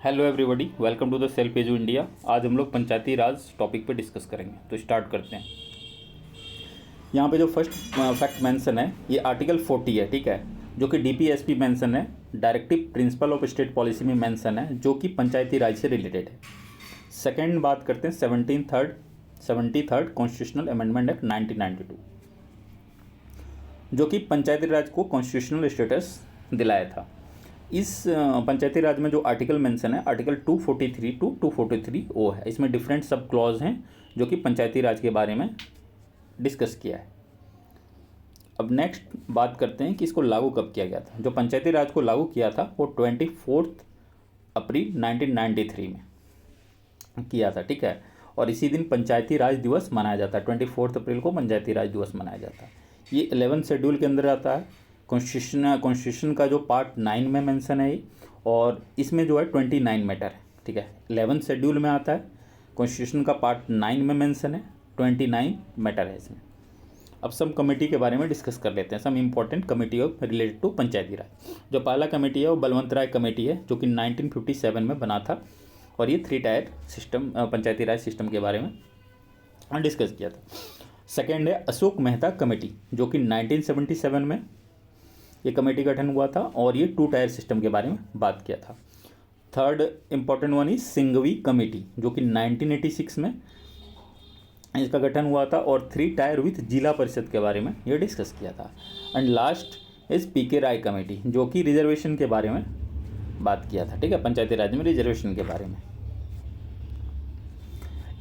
Hello everybody, welcome to the self edu India. आज हम लोग पंचायती राज टॉपिक पे डिस्कस करेंगे, तो स्टार्ट करते हैं। यहाँ पे जो फर्स्ट फैक्ट मेंशन है ये आर्टिकल 40 है, ठीक है, जो कि डीपीएसपी मेंशन है, directive principle of state policy में मेंशन है, जो कि पंचायती राज से रिलेटेड है। सेकेंड बात करते हैं 73rd कॉन्स्टिट्यूशनल अमेंडमेंट एक्ट 1992, जो कि पंचायती राज को कॉन्स्टिट्यूशनल स्टेटस दिलाया था। इस पंचायती राज में जो आर्टिकल मेंशन है आर्टिकल 243 टू 243 ओ है। इसमें डिफरेंट सब क्लॉज हैं जो कि पंचायती राज के बारे में डिस्कस किया है। अब नेक्स्ट बात करते हैं कि इसको लागू कब किया गया था। जो पंचायती राज को लागू किया था वो 24 अप्रैल 1993 में किया था, ठीक है, और इसी दिन पंचायती राज दिवस मनाया जाता है। 24 अप्रैल को पंचायती राज दिवस मनाया जाता है। ये 11 शेड्यूल के अंदर आता है। कॉन्स्टिट्यूशन का जो पार्ट 9 में मेंशन है, और इसमें जो है 29 मैटर है, ठीक है। 11 शेड्यूल में आता है, कॉन्स्टिट्यूशन का पार्ट 9 में मेंशन है, 29 मैटर है इसमें। अब सब कमेटी के बारे में डिस्कस कर लेते हैं। Some important committee of related to Panchayati Raj. जो पहला कमेटी है वो बलवंत राय कमेटी है, जो कि 1957 में बना था, और ये 3 टायर सिस्टम पंचायती राज सिस्टम के बारे में डिस्कस किया था। सेकेंड है अशोक मेहता कमेटी, जो कि 1977 में ये कमेटी गठन हुआ था, और ये 2 टायर सिस्टम के बारे में बात किया था। Third important one is Singhvi committee, जो कि 1986 में इसका गठन हुआ था, और 3 टायर विथ जिला परिषद के बारे में ये डिस्कस किया था। And last is P K Rai committee, जो कि रिजर्वेशन के बारे में बात किया था, ठीक है, पंचायती राज में रिजर्वेशन के बारे में।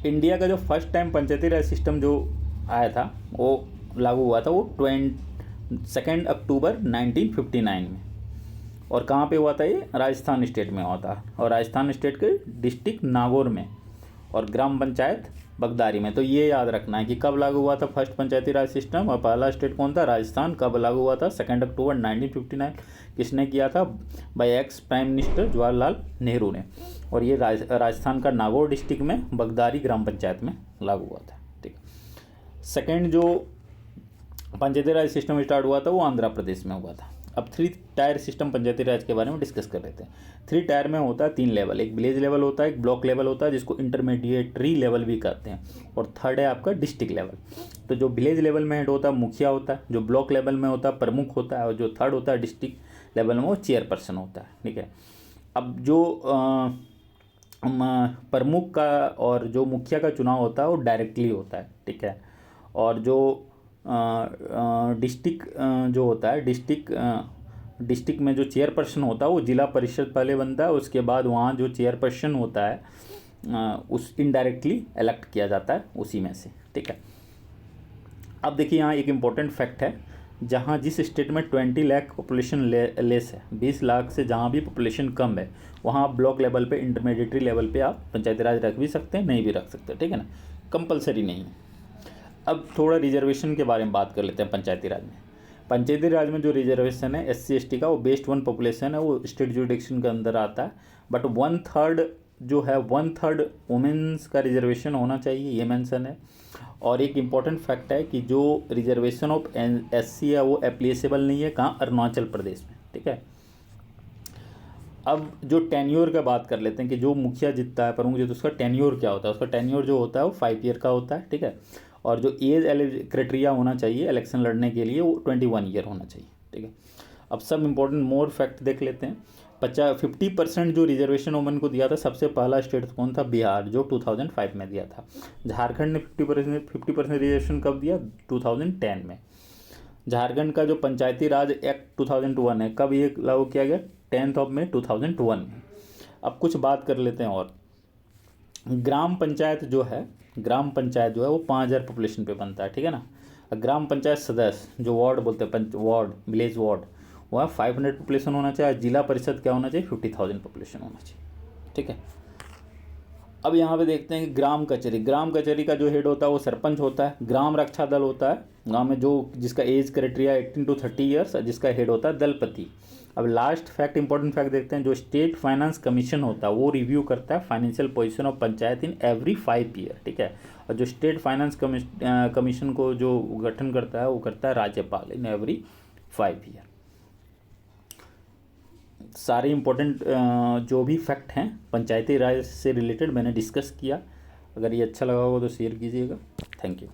इंडिया का जो फर्स्ट टाइम पंचायती राज सिस्टम जो आया था वो लागू हुआ था, वो 2 अक्टूबर 1959 में। और कहाँ पे हुआ था ये? राजस्थान स्टेट में हुआ था, और राजस्थान स्टेट के डिस्ट्रिक्ट नागौर में, और ग्राम पंचायत बगदारी में। तो ये याद रखना है कि कब लागू हुआ था फर्स्ट पंचायती राज सिस्टम, और पहला स्टेट कौन था? राजस्थान। कब लागू हुआ था? 2 अक्टूबर 1959। किसने किया था? By ex prime minister Jawaharlal Nehru ने। और ये राजस्थान का नागौर डिस्ट्रिक्ट में बगदारी ग्राम पंचायत में लागू हुआ था, ठीक है। सेकेंड जो पंचायती राज सिस्टम स्टार्ट हुआ था वो आंध्र प्रदेश में हुआ था। अब 3 टायर सिस्टम पंचायती राज के बारे में डिस्कस कर लेते हैं। 3 टायर में होता है 3 लेवल, एक विलेज लेवल होता है, एक ब्लॉक लेवल होता है जिसको इंटरमीडिएटरी लेवल भी कहते हैं, और थर्ड है आपका डिस्ट्रिक्ट लेवल। तो जो विलेज लेवल में हेड होता है मुखिया होता है, जो ब्लॉक लेवल में होता है प्रमुख होता है, और जो थर्ड होता है डिस्ट्रिक्ट लेवल में वो चेयरपर्सन होता है, ठीक है। अब जो प्रमुख का और जो मुखिया का चुनाव होता है वो डायरेक्टली होता है, ठीक है। और जो डिस्ट्रिक्ट जो होता है डिस्ट्रिक्ट में जो चेयरपर्सन होता है वो जिला परिषद पहले बनता है, उसके बाद वहाँ जो चेयरपर्सन होता है उस इनडायरेक्टली इलेक्ट किया जाता है उसी में से, ठीक है। अब देखिए यहाँ एक इम्पॉर्टेंट फैक्ट है, जहाँ जिस स्टेट में 20 लाख पॉपुलेशन लेस है, 20 लाख से जहाँ भी पॉपुलेशन कम है, वहाँ ब्लॉक लेवल पे इंटरमीडिएटरी लेवल पे आप पंचायती राज रख भी सकते हैं, नहीं भी रख सकते, ठीक है ना, कंपलसरी नहीं है। अब थोड़ा रिजर्वेशन के बारे में बात कर लेते हैं पंचायती राज में। पंचायती राज में जो रिजर्वेशन है SC/ST का, वो बेस्ड वन पॉपुलेशन है, वो स्टेट जुरिडिक्शन के अंदर आता है, बट 1/3 जो है 1/3 वुमेन्स का रिजर्वेशन होना चाहिए, ये मेंशन है। और एक इम्पॉर्टेंट फैक्ट है कि जो रिजर्वेशन ऑफ SC है वो एप्लीकेबल नहीं है, कहाँ? अरुणाचल प्रदेश में, ठीक है। अब जो टेन्योर का बात कर लेते हैं कि जो मुखिया जीतता है, प्रमुख जीतता है, उसका टेन्योर क्या होता है? उसका टेन्योर जो होता है वो 5 ईयर का होता है, ठीक है। और जो एज क्राइटेरिया होना चाहिए इलेक्शन लड़ने के लिए वो 21 ईयर होना चाहिए, ठीक है। अब सब इम्पोर्टेंट मोर फैक्ट देख लेते हैं। 50% जो रिजर्वेशन वुमेन को दिया था, सबसे पहला स्टेट कौन था? बिहार, जो 2005 में दिया था। झारखंड ने 50% रिजर्वेशन कब दिया? 2010 में। झारखंड का जो पंचायती राज एक्ट 2001 है, कब ये लागू किया गया? 10 मई 2001 में। अब कुछ बात कर लेते हैं और ग्राम पंचायत जो है वो 5000 पॉपुलेशन पे बनता है, ठीक है ना। ग्राम पंचायत सदस्य जो वार्ड बोलते हैं, वार्ड विलेज वार्ड, वह 500 पॉपुलेशन होना चाहिए। जिला परिषद क्या होना चाहिए? 50,000 पॉपुलेशन होना चाहिए, ठीक है। अब यहाँ पे देखते हैं कि ग्राम कचहरी का जो हेड होता है वो सरपंच होता है। ग्राम रक्षा दल होता है गांव में, जो जिसका एज क्राइटेरिया 18 to 30 ईयर्स, जिसका हेड होता है दलपति। अब लास्ट फैक्ट, इंपॉर्टेंट फैक्ट देखते हैं। जो स्टेट फाइनेंस कमीशन होता है वो रिव्यू करता है financial position of panchayat in every 5 year, ठीक है। और जो स्टेट फाइनेंस कमीशन को जो गठन करता है वो करता है राज्यपाल इन एवरी 5 ईयर। सारे इम्पोर्टेंट जो भी फैक्ट हैं पंचायती राज से रिलेटेड मैंने डिस्कस किया। अगर ये अच्छा लगा होगा तो शेयर कीजिएगा। Thank you.